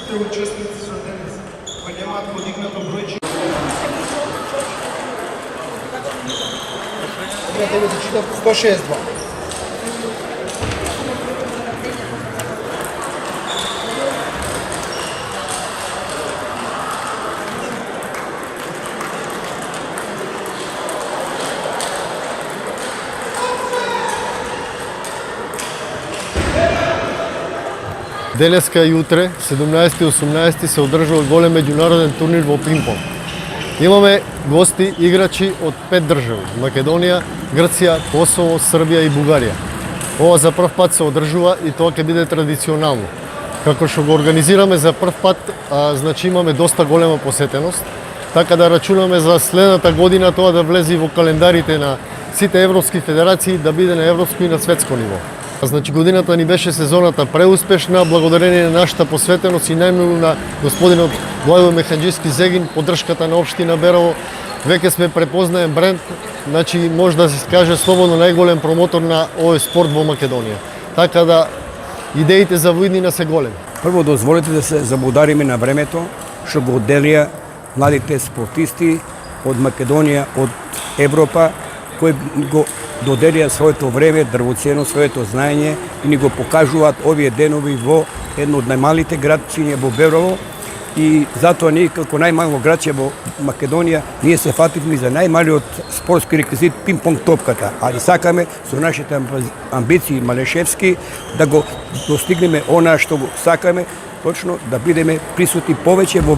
Сите учесници со денес кои немаат подигнато бројче. Тебе се чита 162. Денеска и утре, 17 и 18 се одржува голем меѓународен турнир во пинг-понг. Имаме гости, играчи од 5 држави: Македонија, Грција, Косово, Србија и Бугарија. Ова за прв пат се одржува и тоа ќе биде традиционално. Како што го организираме за прв пат, значи имаме доста голема посетеност, така да рачунаме за следната година тоа да влезе во календарите на сите европски федерации, да биде на европско и на светско ниво. Значи годината ни беше сезоната преуспешна, благодарение на нашата посветеност и најмногу на господинот Благој Механџиски Зегин, поддршката на општина Берово. Веќе сме препознаен бренд, значи може да се каже слободно најголем промотор на овој спорт во Македонија. Така да идеите за воиднина се големи. Прво дозволете да се заблагодариме на времето што го отделија младите спортисти од Македонија, од Европа, кои го доделија своето време, дрвоцено своето знаење и ни го покажуваат овие денови во едно од најмалите градчиња во Берово. И затоа ние како најмало градче во Македонија, ние се фативме за најмалиот спортски реквизит пинг-понг топката, али сакаме со нашите амбиции малешевски да го достигнеме она што го сакаме, точно да бидеме присутни повеќе во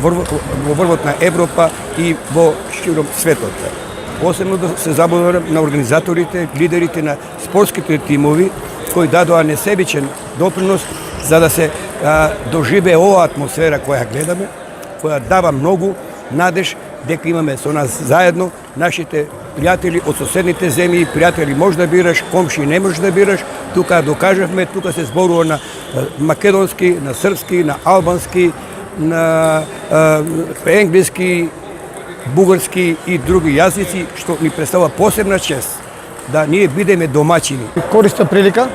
врвот на Европа и во широм светот. Посебно да се заблагодарам на организаторите, лидерите на спортските тимови кои дадоа несебичен допринос за да се доживее оваа атмосфера која гледаме, која дава многу надеж дека имаме со нас заедно нашите пријатели од соседните земји, пријатели може да бираш, комши не може да бираш. Тука докажавме, тука се зборува на македонски, на српски, на албански, на енглески, бугарски и други јазици, што ни представува посебна чест да ние бидеме домаќини. Користам прилика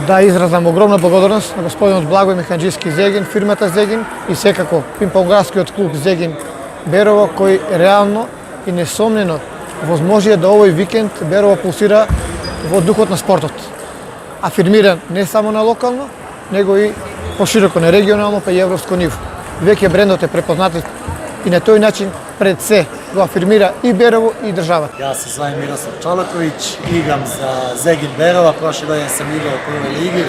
да изразам огромна благодарност на господинот Благој Механџиски Зегин, фирмата Зегин и секако пинг-понгарскиот клуб Зегин Берово, кој реално и несомнено возможија да овој викенд Берово пулсира во духот на спортот. Афирмиран не само на локално, него и пошироко на регионално па и европско ниво. Веќе брендот е препознат и на тој начин пред се го афирмира и Берово и државата. Јас се звањам Мирослав Чолаковиќ, играм за Зегин Берова, прошли година сам играл у првој лиги,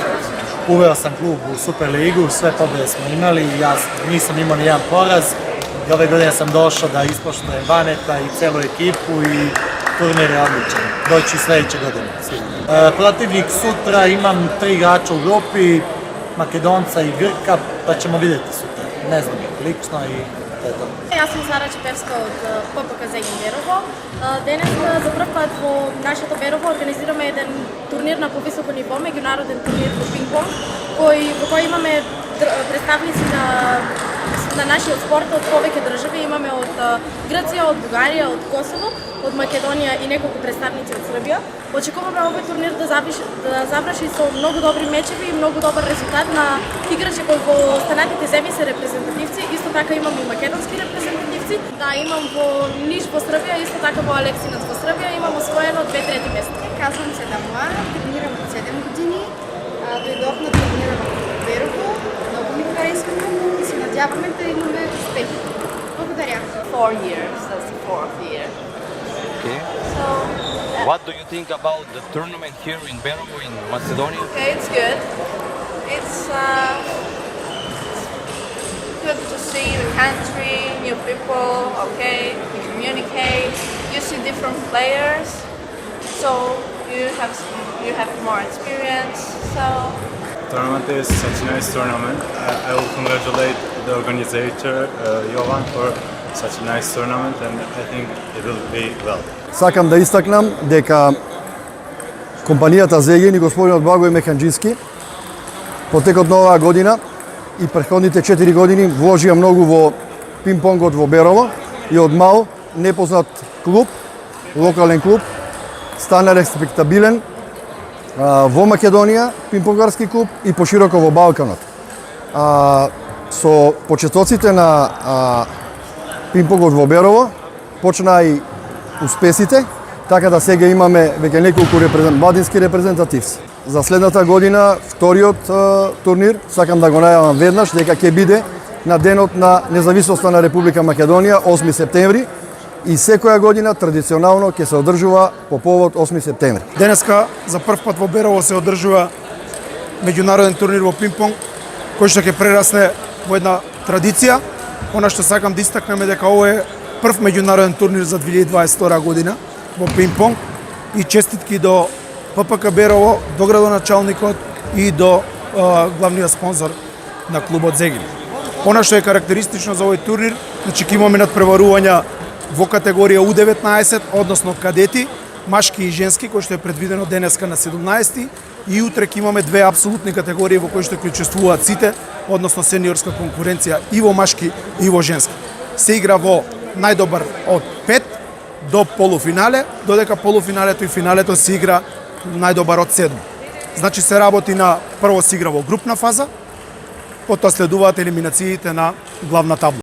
увео сам клуб у Суперлигу, све победе смо имали, јас нисам имao ни јадан пораз. И ove godine sam došao da ispoštujem Baneta i celu ekipu i turnir je odličan. Doći sledeće godine, sigurno. Protivnik sutra imam 3 igrača u grupi, Makedonca i Grka, pa ćemo vidjeti sutra. Ne znam, lično i to je to. Јас сум Сара Чепевска од ППК Зегин Берово. Денес за прв пат во нашето Берово организираме еден турнир на повисоко ниво, меѓународен турнир во пинг-понг, во кој имаме представници на нашиот спорт од повеќе држави. Имаме од Грција, од Бугарија, од Косово, од Македонија и неколку представници од Србија. Очекуваме овој турнир да заврши со многу добри мечеви и многу добар резултат на играчи кои во останатите земји се репрезентативци. Исто така имам и македонски репрезентативци. Да, имам во Ниш во Србија, исто така во Алексинац во Србија, имам освоено 2/3 место. Казвам се Дамуа, тренирам од 7 години. Дојдов на тренирам во Берово, многу ми харесува и се надјаваме да имаме успехи. Благодаря. 4 years, that's the 4th year. Okay. So, What do you think about the tournament here in Berovo in Macedonia? okay, it's good. It's good to see the country, new people, okay, you communicate, you see different players, so you have more experience, so... Tournament is such a nice tournament. I will congratulate the organizer, Jovan, for such a nice tournament, and I think it will be well. Сакам да истакнам дека компанијата Зегин и господинот Благој Механџиски по текот на оваа година и претходните 4 години вложија многу во пинг-понгот во Берово и од мал непознат клуб, локален клуб, стана респектабилен во Македонија, пинг-понгарски клуб и пошироко во Балканот. Со почетоците на пинг-понгот во Берово почнаа и успесите, така да сега имаме веќе неколку младински репрезентативци. За следната година вториот турнир сакам да го најавам веднаш дека ќе биде на денот на независноста на Република Македонија 8 септември и секоја година традиционално ќе се одржува по повод 8 септември. Денеска за прв пат во Берово се одржува меѓународен турнир во пинг-понг, кој што ќе прерасне во една традиција. Она што сакам да истакнем е дека ово е прв меѓународен турнир за 2022 година во пинг-понг и честитки до ППК Берово, до градоначалникот и до главниот спонзор на клубот Зегин. Она што е карактеристично за овој турнир, значи ќе имаме надпреварувања во категорија U19, односно кадети, машки и женски, кој што е предвидено денеска на 17 и утре ќе имаме две апсолутни категории во кои што ќе учествуваат сите, односно сениорска конкуренција и во машки и во женски. Се игра во најдобар од 5 до полуфинале, додека полуфиналето и финалето се игра најдобар од 7. Значи се работи на прво се игра во групна фаза, потоа следуваат елиминациите на главна табла.